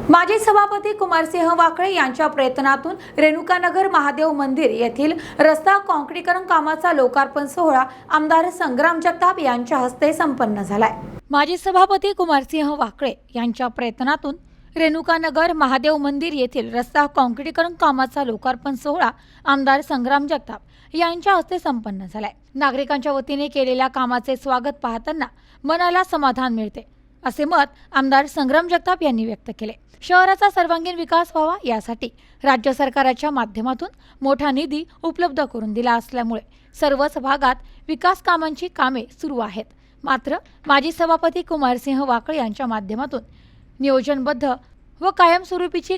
माजी सभापती कुमारसिंह वाकळे यांच्या प्रयत्नातून रेणुकानगर महादेव मंदिर येथील रस्ता काँक्रीकरण कामाचा लोकार्पण सोहळा आमदार संग्राम जगताप यांच्या हस्ते संपन्न झालाय। माजी सभापती कुमारसिंह वाकळे यांच्या प्रयत्नातून रेणुकानगर महादेव मंदिर येथील रस्ता काँक्रीकरण कामाचा लोकार्पण सोहळा आमदार संग्राम जगताप यांच्या हस्ते संपन्न झालाय। नागरिकांच्या वतीने केलेल्या कामाचे स्वागत पाहताना मनाला समाधान मिळते, असे मत आमदार संग्राम जगताप यांनी व्यक्त केले। शहराचा सर्वांगीण विकास व्हावा यासाठी राज्य सरकारच्या माध्यमातून मोठा निधी उपलब्ध करून दिला असल्यामुळे सर्वच भागात विकास कामांची कामे सुरू आहेत। मात्र माजी सभापती कुमारसिंह वाकळे यांच्या माध्यमातून नियोजनबद्ध व कायमस्वरूपीची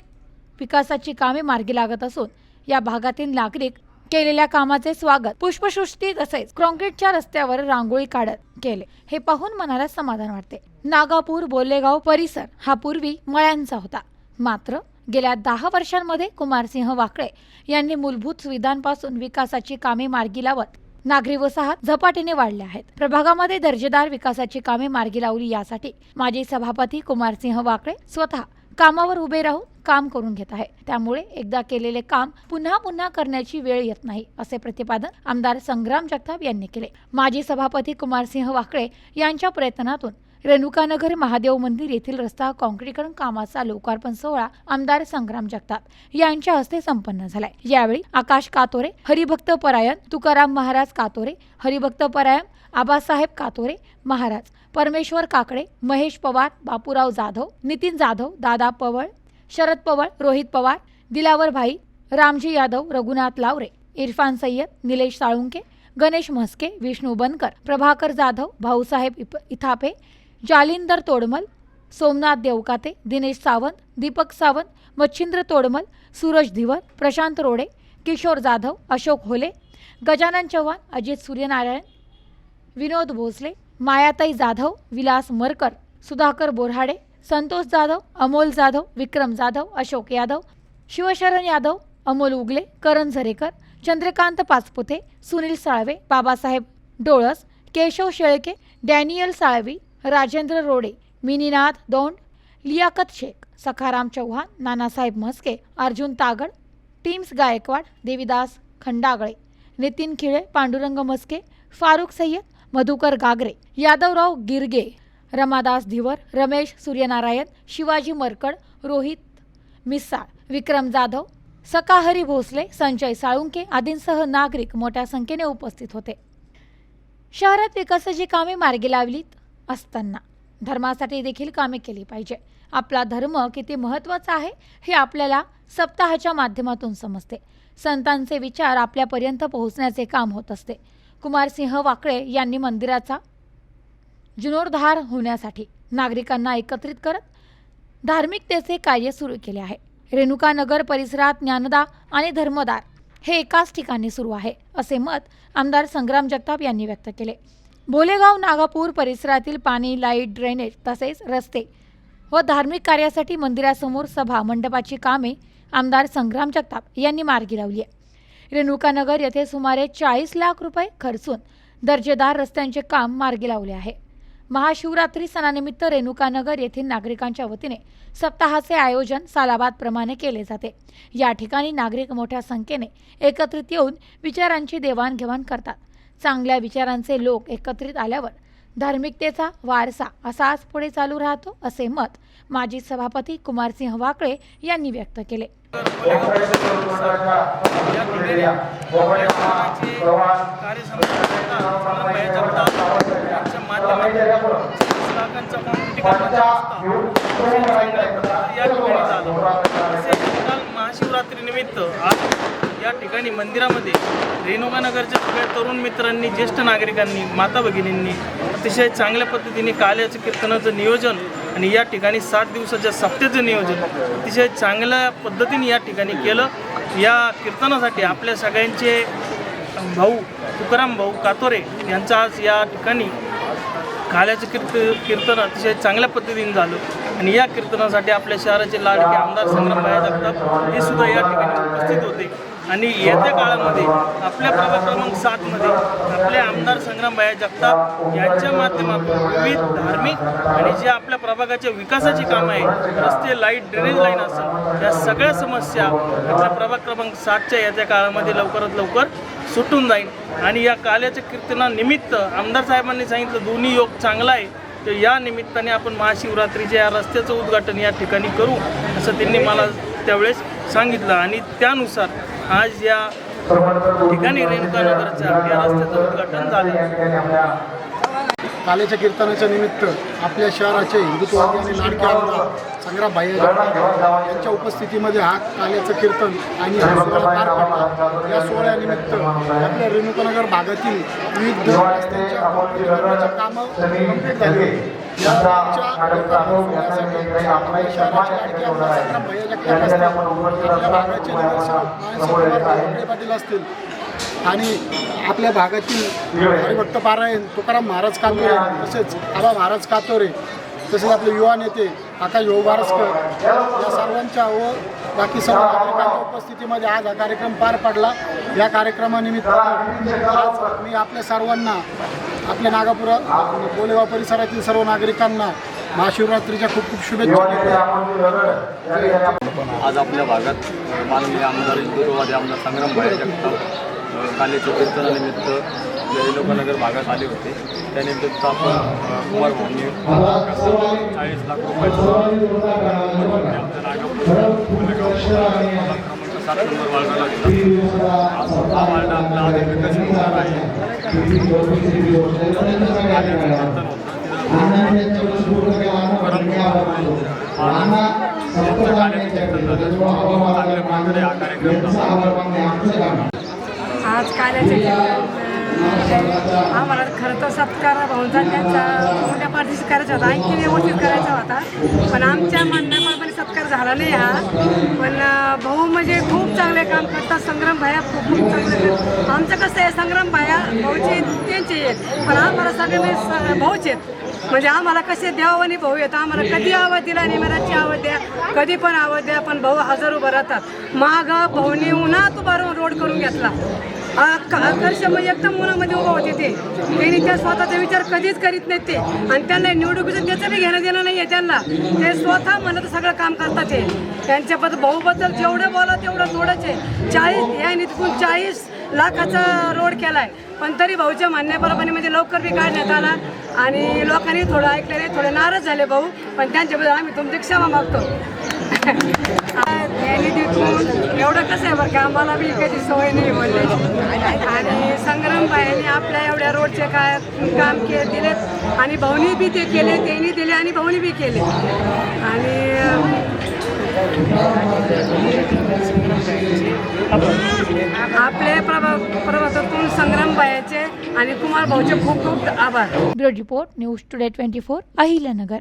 विकासाची कामे मार्गी लागत असून या भागातील नागरिक केलेल्या कामाचे स्वागत पुष्पवृष्टी तसेच काँक्रीटच्या रस्त्यावर रांगोळी काढत केले, हे पाहून मनाला समाधान वाटते। नागापूर बोलेगाव परिसर हा पूर्वी मळ्यांचा होता, मात्र गेल्या 10 वर्षांमध्ये कुमारसिंह वाकळे यांनी मूलभूत सुविधांपासून विकासाची कामे मार्गी लावत नागरी वसाहत झपाट्याने वाढल्या आहेत। प्रभागामध्ये दर्जेदार विकासाची कामे मार्गी लावली यासाठी माजी सभापती कुमारसिंह वाकळे स्वतः कामावर उभे राहून काम करून घेत आहे। त्यामुळे एकदा केलेले काम पुन्हा पुन्हा करण्याची वेळ येत नाही, असे प्रतिपादन आमदार संग्राम जगताप यांनी केले। माजी सभापती कुमारसिंह वाकळे यांच्या प्रयत्नातून रेणुकानगर महादेव मंदिर येथील रस्ता काँक्रीकरण कामाचा लोकार्पण सोहळा आमदार संग्राम जगताप यांच्या हस्ते संपन्न झालाय। यावेळी आकाश कातोरे, हरिभक्त परायण तुकाराम महाराज कातोरे, हरिभक्त परायण आबासाहेब कातोरे महाराज, परमेश्वर काकडे, महेश पवार, बापूराव जाधव, नितीन जाधव, दादा पवळ, शरद पवळ, रोहित पवार, दिलावर भाई, रामजी यादव, रघुनाथ लावरे, इरफान सय्यद, निलेश साळुंके, गणेश म्हस्के, विष्णू बनकर, प्रभाकर जाधव, भाऊसाहेब इथापे, जालिंदर तोडमल, सोमनाथ देवकाते, दिनेश सावंत, दीपक सावंत, मच्छिंद्र तोडमल, सूरज धिवर, प्रशांत रोडे, किशोर जाधव, अशोक होले, गजानन चव्हाण, अजित सूर्यनारायण, विनोद भोसले, मायाताई जाधव, विलास मरकर, सुधाकर बोरहाडे, संतोष जाधव, अमोल जाधव, विक्रम जाधव, अशोक यादव, शिवशरण यादव, अमोल उगले, करण झरेकर, चंद्रकांत पाचपुते, सुनील साळवे, बाबासाहेब डोळस, केशव शेळके, डॅनियल साळवी, राजेंद्र रोडे, मिनीनाथ दोंड, लियाकत शेख, सखाराम चौहान, नानासाहेब म्हस्के, अर्जुन तागड, टीम्स गायकवाड, देविदास खंडागळे, नितीन खिळे, पांडुरंग म्हस्के, फारुख सय्यद, मधुकर गागरे, यादवराव गिरगे, रमादास धिवर, रमेश सूर्यनारायण, शिवाजी मरकड, रोहित मिसाळ, विक्रम जाधव, सकाहरी भोसले, संजय साळुंके आदींसह नागरिक मोठ्या संख्येने उपस्थित होते। शहरात विकासाची कामे मार्गी लावलीत असताना धर्मासाठी देखील कामे केली पाहिजे। आपला धर्म किती महत्त्वाचा आहे हे आपल्याला सप्ताहाच्या माध्यमातून समजते। संतांचे विचार आपल्यापर्यंत पोहोचण्याचे काम होत असते। कुमारसिंह वाकळे यांनी मंदिराचा जीर्णोद्धार होण्यासाठी नागरिकांना एकत्रित करत धार्मिकतेचे कार्य सुरू केले आहे। रेणुकानगर परिसरात ज्ञानदा आणि धर्मदार हे एकाच ठिकाणी सुरू आहे, असे मत आमदार संग्राम जगताप यांनी व्यक्त केले। बोलेगाव नागापूर परिसरातील पाणी, लाईट, ड्रेनेज तसेच रस्ते व धार्मिक कार्यासाठी मंदिरासमोर सभा मंडपाची कामे आमदार संग्राम जगताप यांनी मार्गी लावली आहे। रेणुकानगर येथे सुमारे 40 लाख रुपये खर्चून दर्जेदार रस्त्यांचे काम मार्गी लावले आहे। महाशिवरात्री सणानिमित्त रेणुकानगर येथील नागरिकांच्या वतीने सप्ताहाचे आयोजन सालाबाद प्रमाणे केले जाते। या ठिकाणी नागरिक मोठ्या संख्येने एकत्रित येऊन विचारांची देवाणघेवाण करतात। चांगल्या विचारांचे लोक एकत्रित आल्यावर धार्मिकतेचा वारसा असाच पुढे चालू राहतो, असे मत माजी सभापती कुमारसिंह वाकळे यांनी व्यक्त केले। महाशिवरात्री निमित्त आज या ठिकाणी मंदिरामध्ये रेणुकानगरच्या सगळ्या तरुण मित्रांनी, ज्येष्ठ नागरिकांनी, माता भगिनींनी अतिशय चांगल्या पद्धतीने काल्याचं कीर्तनाचं नियोजन आणि या ठिकाणी 7 दिवसाच्या सप्त्याचं नियोजन अतिशय चांगल्या पद्धतीने या ठिकाणी केलं। या कीर्तनासाठी आपल्या सगळ्यांचे भाऊ तुकाराम भाऊ कातोरे यांचं आज या ठिकाणी काल्याचं कीर्तन अतिशय चांगल्या पद्धतीने झालं आणि या कीर्तनासाठी आपल्या शहराचे लाडके आमदार संग्राम जगताप हे सुद्धा या ठिकाणी उपस्थित होते। आणि येत्या काळामध्ये आपल्या प्रभाग क्रमांक 7 मध्ये आपल्या आमदार संग्रामभाई जगताप यांच्या माध्यमातून विविध धार्मिक आणि जे आपल्या प्रभागाच्या विकासाची कामं आहे, रस्ते, लाईट, ड्रेनेज लाईन असेल, या सगळ्या समस्या आपल्या प्रभाग क्रमांक 7च्या येत्या काळामध्ये लवकरात लवकर सुटून जाईल. आणि या काल्याच्या कीर्तनानिमित्त आमदार साहेबांनी सांगितलं दोन्ही योग चांगला आहे, तर या निमित्ताने आपण महाशिवरात्रीच्या या रस्त्याचं उद्घाटन या ठिकाणी करू असं त्यांनी मला त्यावेळेस सांगितलं. आणि त्यानुसार आज या ठिकाणी रेणुकानगरच्या या रस्त्याचं उद्घाटन झालं. काल्याच्या कीर्तनाच्या निमित्त आपल्या शहराचे हिंदुत्ववादी आणि लाडके आमदार संग्रामभाई जगताप यांच्या उपस्थितीमध्ये हा काल्याचं कीर्तन आणि हा सोहळा पार पडला. या सोहळ्यानिमित्त आपल्या रेणुकानगर भागातील विविध रस्त्यांच्या पुनर्निर्माणाची कामं कंप्लीट झाली. आपल्या शहराचे लाडके आमदार संग्रामभाई जगताप असतील, आपल्या भागाचे नगरसेवक पाटील असतील आणि आपल्या भागातील हरिभक्त पारायण तुकाराम महाराज कातोरे, तसेच आबा महाराज कातोरे, तसेच आपले युवा नेते आकाश भाऊ बारसकर या सर्वांच्या व बाकी सर्व नागरिकांच्या उपस्थितीमध्ये आज हा कार्यक्रम पार पडला. या कार्यक्रमानिमित्त आज मी आपल्या सर्वांना, आपल्या नागापूर बोलेगाव परिसरातील सर्व नागरिकांना महाशिवरात्रीच्या खूप खूप शुभेच्छा देतो. आज आपल्या भागात माननीय आमदार हिंदुत्ववादी आमदार संग्रामभाई जगताप काल्याच्या कीर्तनानिमित्त रेणुकानगर भागात आले होते. त्यानिमित्त आपण कुमार भाऊंनी 40 लाख रुपयाचं आमच्या नागापूर क्रमांक 7 नंबर वार्डाला दिला. हा वार्ड आपला आधी विकसित होणार आहे. आज काल्याचे आम्हाला खरं तर सत्कार भाऊंचा त्यांचा मोठ्या पाठीशी करायचा होता, आणखी व्यवस्थित करायचा होता, पण आमच्या म्हणण्याप्रमाणे सत्कार झाला नाही हा. पण भाऊ म्हणजे खूप चांगले काम करतात. संग्रामभाया खूप चांगले करतात. आमचं कसं आहे, संग्रामभाया भाऊचे त्यांचे आहेत, पण आम्हाला सगळे भाऊच आहेत. म्हणजे आम्हाला कसे देवानी भाऊ येतं, आम्हाला कधी आवाज दिला निमेराची आवाज द्या, कधी पण आवाज द्या, पण भाऊ हजर उभं राहतात. माग भाऊने उन्हात उभा राहून रोड करून घेतला. आकर्ष म्हणजे एकदम उन्हामध्ये उभं होते ते. त्यांनी त्या स्वतःचा विचार कधीच करीत नाहीत ते, आणि त्यांना निवडणुकीचं त्याचं बी घेणं देणं नाही आहे त्यांना. ते स्वतः म्हणत सगळं काम करतात ते. त्यांच्याबद्दल भाऊबद्दल जेवढं बोला तेवढं थोडंच आहे. 40 लाखाचा रोड केला आहे, पण तरी भाऊच्या म्हणण्याप्रमाणे म्हणजे लवकर बी काढण्यात आला आणि लोकांनी थोडं ऐकलं नाही, थोडे नाराज झाले भाऊ, पण त्यांच्याबद्दल आम्ही तुमची क्षमा मागतो. निधीतून एवढं कसं आहे बरं का, आम्हाला बी कधी सवय नाही बोलण्याची. आणि संग्रामभाईंनी आपल्या एवढ्या रोडचे काम दिलेत आणि भाऊनी बी ते केले, त्यांनी दिले आणि भाऊनी बी केले. आणि आपले प्रभागातून संग्रामभाईचे आणि कुमार भाऊचे खूप खूप आभार. Bureau report news today 24 Ahilyanagar.